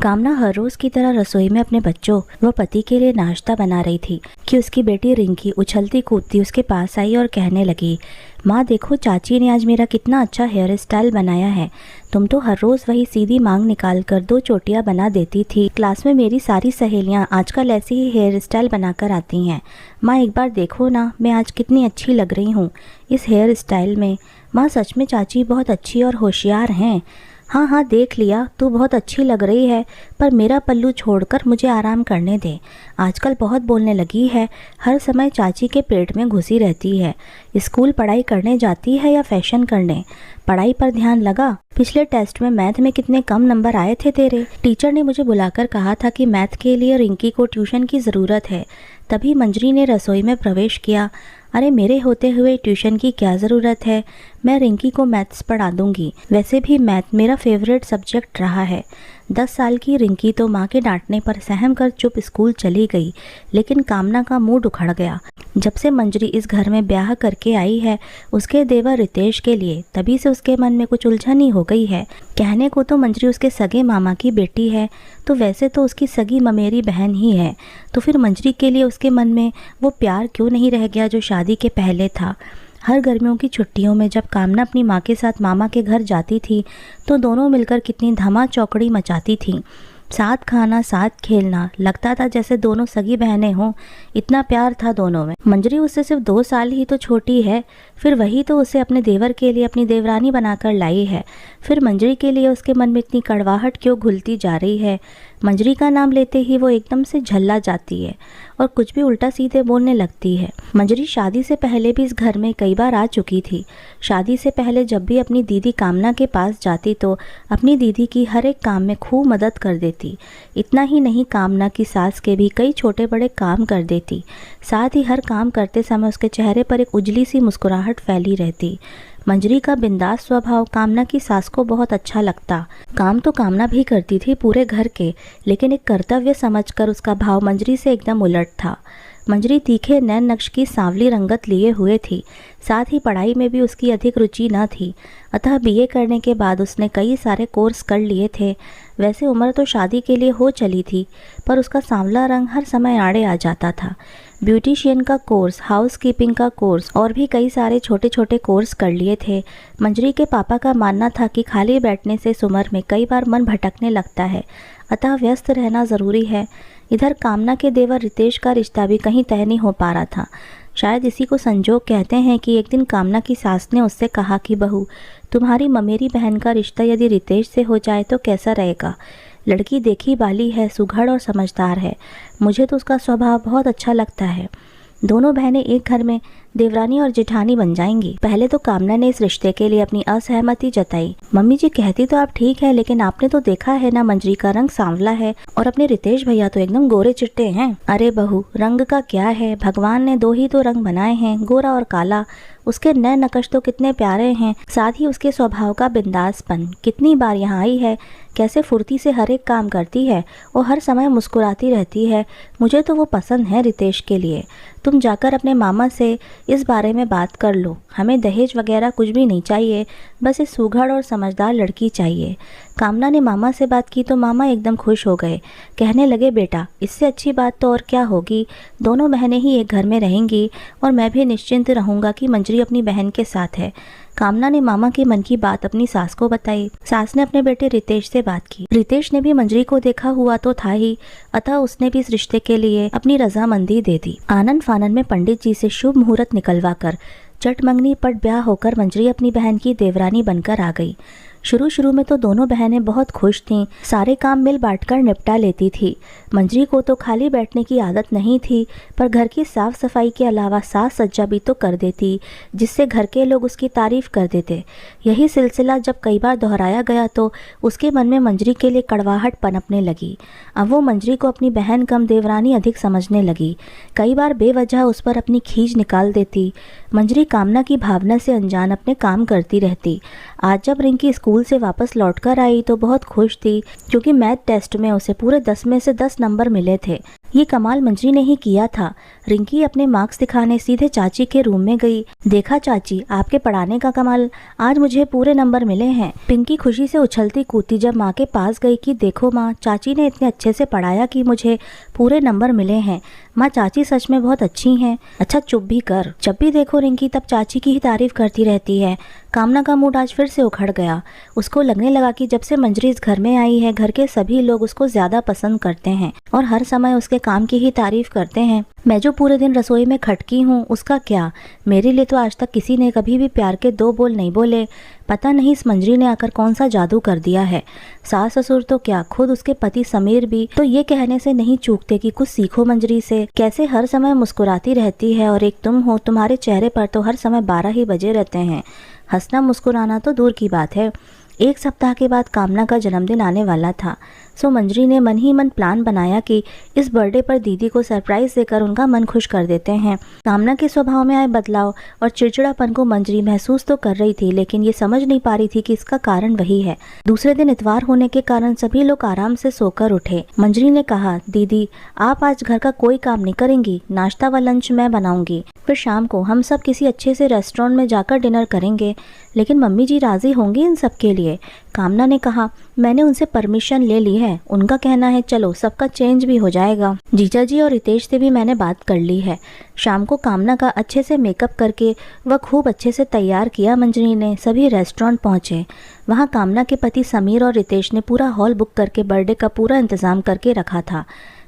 कामना हर रोज की तरह रसोई में अपने बच्चों व पति के लिए नाश्ता बना रही थी कि उसकी बेटी रिंकी उछलती कूदती उसके पास आई और कहने लगी, माँ देखो चाची ने आज मेरा कितना अच्छा हेयर स्टाइल बनाया है। तुम तो हर रोज़ वही सीधी मांग निकाल कर 2 चोटियाँ बना देती थी। क्लास में मेरी सारी सहेलियाँ आजकल ऐसे ही हेयर स्टाइल बनाकर आती हैं। माँ एक बार देखो ना, मैं आज कितनी अच्छी लग रही हूँ इस हेयर स्टाइल में। माँ सच में चाची बहुत अच्छी और होशियार हैं। हाँ हाँ देख लिया, तू बहुत अच्छी लग रही है, पर मेरा पल्लू छोड़कर मुझे आराम करने दे। आजकल बहुत बोलने लगी है, हर समय चाची के पेट में घुसी रहती है। स्कूल पढ़ाई करने जाती है या फैशन करने? पढ़ाई पर ध्यान लगा? पिछले टेस्ट में मैथ में कितने कम नंबर आए थे तेरे? टीचर ने मुझे बुलाकर कहा था कि मैथ के लिए रिंकी को ट्यूशन की ज़रूरत है। तभी मंजरी ने रसोई में प्रवेश किया। अरे मेरे होते हुए ट्यूशन की क्या ज़रूरत है, मैं रिंकी को मैथ्स पढ़ा दूंगी। वैसे भी मैथ मेरा फेवरेट सब्जेक्ट रहा है। 10 साल की रिंकी तो माँ के डांटने पर सहम कर चुप स्कूल चली गई, लेकिन कामना का मूड उखड़ गया। जब से मंजरी इस घर में ब्याह करके आई है उसके देवर रितेश के लिए, तभी से उसके मन में कुछ उलझन ही हो गई है। कहने को तो मंजरी उसके सगे मामा की बेटी है, तो वैसे तो उसकी सगी ममेरी बहन ही है। तो फिर मंजरी के लिए उसके मन में वो प्यार क्यों नहीं रह गया जो शादी के पहले था? हर गर्मियों की छुट्टियों में जब कामना अपनी माँ के साथ मामा के घर जाती थी तो दोनों मिलकर कितनी धमा चौकड़ी मचाती थीं। साथ खाना, साथ खेलना, लगता था जैसे दोनों सगी बहनें हों। इतना प्यार था दोनों में। मंजरी उससे सिर्फ 2 साल ही तो छोटी है, फिर वही तो उसे अपने देवर के लिए अपनी देवरानी बनाकर लाई है। फिर मंजरी के लिए उसके मन में इतनी कड़वाहट क्यों घुलती जा रही है? मंजरी का नाम लेते ही वो एकदम से झल्ला जाती है और कुछ भी उल्टा सीधे बोलने लगती है। मंजरी शादी से पहले भी इस घर में कई बार आ चुकी थी। शादी से पहले जब भी अपनी दीदी कामना के पास जाती तो अपनी दीदी की हर एक काम में खूब मदद कर देती। इतना ही नहीं, कामना की सास के भी कई छोटे बड़े काम कर देती। साथ ही हर काम करते समय उसके चेहरे पर एक उजली सी मुस्कुराहट फैली रहती। मंजरी का बिंदास स्वभाव कामना की सास को बहुत अच्छा लगता। काम तो कामना भी करती थी पूरे घर के, लेकिन एक कर्तव्य समझकर उसका भाव मंजरी से एकदम उलट था। मंजरी तीखे नैन नक्श की सांवली रंगत लिए हुए थी। साथ ही पढ़ाई में भी उसकी अधिक रुचि न थी, अतः बीए करने के बाद उसने कई सारे कोर्स कर लिए थे। वैसे उम्र तो शादी के लिए हो चली थी, पर उसका सांवला रंग हर समय आड़े आ जाता था। ब्यूटिशियन का कोर्स, हाउसकीपिंग का कोर्स और भी कई सारे छोटे छोटे कोर्स कर लिए थे। मंजरी के पापा का मानना था कि खाली बैठने से इस उम्र में कई बार मन भटकने लगता है, अतः व्यस्त रहना ज़रूरी है। इधर कामना के देवर रितेश का रिश्ता भी कहीं तय नहीं हो पा रहा था। शायद इसी को संजोग कहते हैं कि एक दिन कामना की सास ने उससे कहा कि बहू, तुम्हारी ममेरी बहन का रिश्ता यदि रितेश से हो जाए तो कैसा रहेगा? लड़की देखी बाली है, सुघड़ और समझदार है। मुझे तो उसका स्वभाव बहुत अच्छा लगता है। दोनों बहनें एक घर में देवरानी और जेठानी बन जाएंगी। पहले तो कामना ने इस रिश्ते के लिए अपनी असहमति जताई। मम्मी जी कहती तो आप ठीक है, लेकिन आपने तो देखा है ना, मंजरी का रंग सांवला है और अपने रितेश भैया तो एकदम गोरे चिट्टे हैं। अरे बहू, रंग का क्या है, भगवान ने 2 ही तो रंग बनाए हैं, गोरा और काला। उसके नए नकश तो कितने प्यारे हैं, साथ ही उसके स्वभाव का बिंदासपन। कितनी बार यहाँ आई है, कैसे फुर्ती से हर एक काम करती है और हर समय मुस्कुराती रहती है। मुझे तो वो पसंद है रितेश के लिए। तुम जाकर अपने मामा से इस बारे में बात कर लो। हमें दहेज वगैरह कुछ भी नहीं चाहिए, बस एक सुघड़ और समझदार लड़की चाहिए। कामना ने मामा से बात की तो मामा एकदम खुश हो गए। कहने लगे, बेटा इससे अच्छी बात तो और क्या होगी। दोनों बहनें ही एक घर में रहेंगी और मैं भी निश्चिंत रहूँगा कि मंजरी अपनी बहन के साथ है। कामना ने मामा के मन की बात अपनी सास को बताई। सास ने अपने बेटे रितेश से बात की। रितेश ने भी मंजरी को देखा हुआ तो था ही, अतः उसने भी इस रिश्ते के लिए अपनी रजामंदी दे दी। आनंद फानन में पंडित जी से शुभ मुहूर्त निकलवा कर चट मंगनी पट ब्याह होकर मंजरी अपनी बहन की देवरानी बनकर आ गई। शुरू में तो दोनों बहनें बहुत खुश थीं, सारे काम मिल बांटकर निपटा लेती थी। मंजरी को तो खाली बैठने की आदत नहीं थी, पर घर की साफ सफाई के अलावा साज सज्जा भी तो कर देती, जिससे घर के लोग उसकी तारीफ कर देते। यही सिलसिला जब कई बार दोहराया गया तो उसके मन में मंजरी के लिए कड़वाहट पनपने लगी। अब वो मंजरी को अपनी बहन कम देवरानी अधिक समझने लगी। कई बार बेवजह उस पर अपनी खींच निकाल देती। मंजरी कामना की भावना से अनजान अपने काम करती रहती। आज जब रिंकी स्कूल से वापस लौटकर आई तो बहुत खुश थी, क्योंकि मैथ टेस्ट में उसे पूरे 10 में से 10 नंबर मिले थे। ये कमाल मंजरी ने ही किया था। रिंकी अपने मार्क्स दिखाने सीधे चाची के रूम में गई। देखा चाची, आपके पढ़ाने का कमाल, आज मुझे पूरे नंबर मिले हैं। पिंकी खुशी से उछलती कूदती जब माँ के पास गई कि देखो माँ, चाची ने इतने अच्छे से पढ़ाया कि मुझे पूरे नंबर मिले हैं। माँ, चाची सच में बहुत अच्छी हैं। अच्छा चुप भी कर, जब भी देखो रिंकी तब चाची की ही तारीफ करती रहती है। कामना का मूड आज फिर से उखड़ गया। उसको लगने लगा कि जब से मंजरी इस घर में आई है, घर के सभी लोग उसको ज्यादा पसंद करते हैं और हर समय उसके काम की ही तारीफ करते हैं। मैं जो पूरे दिन रसोई में खटकी हूँ उसका क्या, मेरे लिए तो आज तक किसी ने कभी भी प्यार के दो बोल नहीं बोले। पता नहीं इस मंजरी ने आकर कौन सा जादू कर दिया है। सास ससुर तो क्या, खुद उसके पति समीर भी तो ये कहने से नहीं चूकते कि कुछ सीखो मंजरी से। कैसे हर समय मुस्कुराती रहती है और एक तुम हो, तुम्हारे चेहरे पर तो हर समय 12 ही बजे रहते हैं। हंसना मुस्कुराना तो दूर की बात है। एक सप्ताह के बाद कामना का जन्मदिन आने वाला था, सो मंजरी ने मन ही मन प्लान बनाया कि इस बर्थडे पर दीदी को सरप्राइज देकर उनका मन खुश कर देते हैं। कामना के स्वभाव में आए बदलाव और चिड़चिड़ापन को मंजरी महसूस तो कर रही थी, लेकिन ये समझ नहीं पा रही थी कि इसका कारण वही है। दूसरे दिन इतवार होने के कारण सभी लोग आराम से सोकर उठे। मंजरी ने कहा, दीदी आप आज घर का कोई काम नहीं करेंगी, नाश्ता व लंच मैं बनाऊंगी, फिर शाम को हम सब किसी अच्छे से रेस्टोरेंट में जाकर डिनर करेंगे। लेकिन मम्मी जी राजी होंगी इन सब के लिए? कामना ने कहा, मैंने उनसे परमिशन ले ली है, उनका कहना है चलो सबका चेंज भी हो जाएगा। जीजा जी और रितेश से भी मैंने बात कर ली है। शाम को कामना का अच्छे से मेकअप करके वह खूब अच्छे से तैयार किया मंजरी ने। सभी रेस्टोरेंट पहुंचे। वहां कामना के पति समीर और रितेश ने पूरा हॉल बुक करके बर्थडे का पूरा इंतजाम करके रखा था।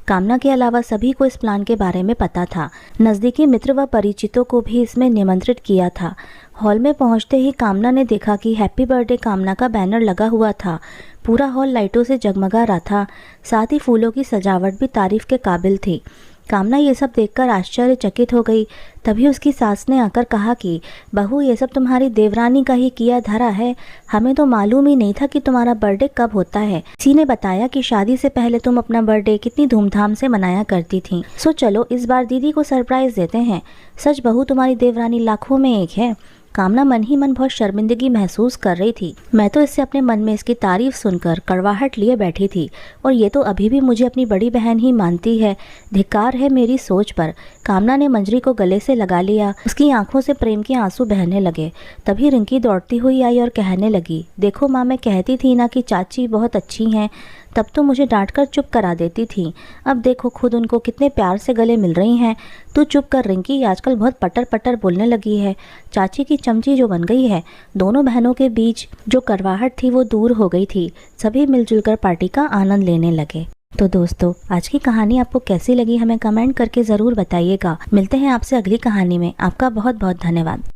कामना के अलावा सभी को इस प्लान के बारे में पता था। नज़दीकी मित्र व परिचितों को भी इसमें निमंत्रित किया था। हॉल में पहुंचते ही कामना ने देखा कि हैप्पी बर्थडे कामना का बैनर लगा हुआ था। पूरा हॉल लाइटों से जगमगा रहा था, साथ ही फूलों की सजावट भी तारीफ के काबिल थी। कामना ये सब देखकर आश्चर्यचकित हो गई। तभी उसकी सास ने आकर कहा कि बहू, ये सब तुम्हारी देवरानी का ही किया धरा है, हमें तो मालूम ही नहीं था कि तुम्हारा बर्थडे कब होता है। किसी ने बताया कि शादी से पहले तुम अपना बर्थडे कितनी धूमधाम से मनाया करती थी। सो चलो इस बार दीदी को सरप्राइज देते हैं। सच बहू, तुम्हारी देवरानी लाखों में एक है। कामना मन ही मन बहुत शर्मिंदगी महसूस कर रही थी। मैं तो इससे अपने मन में इसकी तारीफ सुनकर कड़वाहट लिए बैठी थी और ये तो अभी भी मुझे अपनी बड़ी बहन ही मानती है। धिक्कार है मेरी सोच पर। कामना ने मंजरी को गले से लगा लिया। उसकी आंखों से प्रेम के आंसू बहने लगे। तभी रिंकी दौड़ती हुई आई और कहने लगी, देखो माँ, मैं कहती थी ना कि चाची बहुत अच्छी हैं, तब तो मुझे डांटकर चुप करा देती थी। अब देखो खुद उनको कितने प्यार से गले मिल रही हैं। तू चुप कर रिंकी, आजकल बहुत पटर पटर बोलने लगी है। चाची की चमची जो बन गई है। दोनों बहनों के बीच जो करवाहट थी वो दूर हो गई थी। सभी मिलजुल कर पार्टी का आनंद लेने लगे। तो दोस्तों, आज की कहानी आपको कैसी लगी हमें कमेंट करके ज़रूर बताइएगा। मिलते हैं आपसे अगली कहानी में। आपका बहुत बहुत धन्यवाद।